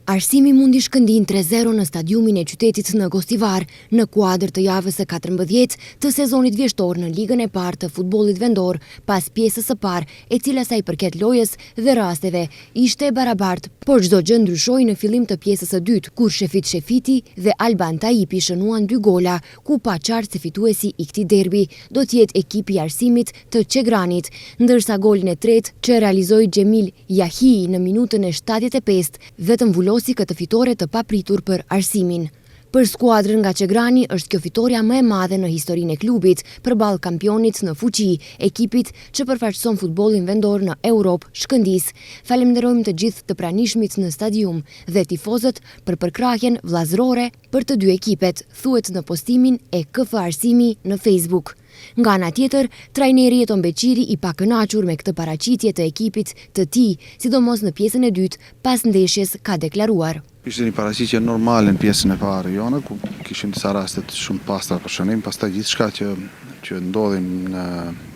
Arsimi mundi shkëndin 3-0 në stadiumin e qytetit në Gostivar, në kuadër të javës së 14 të sezonit vjeshtor në Ligën e parë të futbollit vendor, pas pjesës së parë, e cila sa i përket lojës dhe rasteve, ishte e barabartë, por çdo gjë ndryshoi në fillim të pjesës së dytë, kur Shefit Shefiti dhe Alban Taipi shënuan 2 gola, ku pa qartë se fituesi i këtij derbi do të jetë ekipi i Arsimit të Çegranit, ndërsa golin e tretë që realizoi Xhemil Yahii në minutën e 75 vetëm si këtë fitore të papritur për Arsimin. Për skuadrën nga Çegrani është kjo fitoria më e madhe në historinë e klubit, përballë kampionit në fuqi, ekipit që përfaqëson futbollin vendor në Europë, Shkëndis. Falenderojmë të gjithë të pranishmit në stadium dhe tifozët për përkrahjen vllazërore për të dy ekipet, thuhet në postimin e KF Arsimi në Facebook. Nga ana tjetër, trajneri Jeton Beqiri i pakënaqur me këtë paraqitje të ekipit të tij, sidomos në pjesën e dytë pas ndeshjes ka deklaruar. Ishte një paraqitje normale në pjesën e parë jone, ku kishim disa raste shumë pastra për shënim, pastaj gjithçka që ndodhin në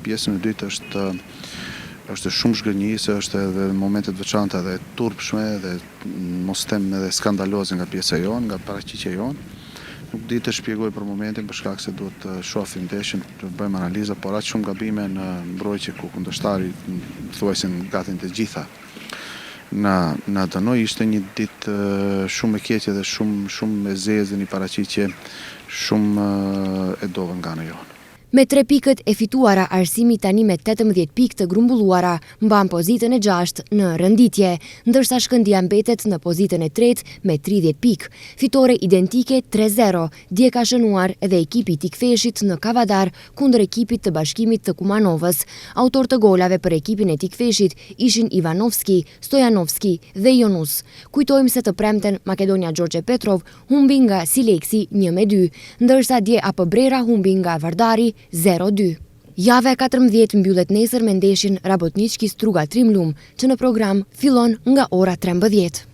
pjesën e dytë është shumë zhgënjëse, është edhe momente të veçanta dhe turpshme dhe mos them edhe skandaloze nga pjesa jonë, nga paraqitja jonë. Nuk di të shpjegoj për momentin për shkak se duhet të shohim ndeshjen, të bëjmë analiza, por aq shumë gabime në mbrojtje ku kundërshtari thuajse gatin të gjitha. Na dënoi, ishte një ditë shumë e keqe dhe shumë e zezë, një paraqitje shumë e dovën nga ana jonë. Me 3 pikët e fituara, Arsimi tani me 18 pikë të grumbulluara mban pozitën e 6 në rënditje, ndërsa Shkëndia mbetet në pozitën e 3 me 30 pikë. Fitore identike 3-0, dje ka shënuar edhe ekipi i Tikfeshit në Kavadar kundër ekipit të Bashkimit të Kumanovës. Autor të golave për ekipin e Tikfeshit ishin Ivanovski, Stojanovski dhe Jonus. Kujtojmë se të premten Makedonia Gjorgje Petrov humbi nga Sileksi 1-2, ndërsa dje AP Brera humbi nga Vardari 0-2. Java e 14 mbyllet nesër me ndeshjen Rabotnički Struga Trimlum, që në program fillon nga ora 13.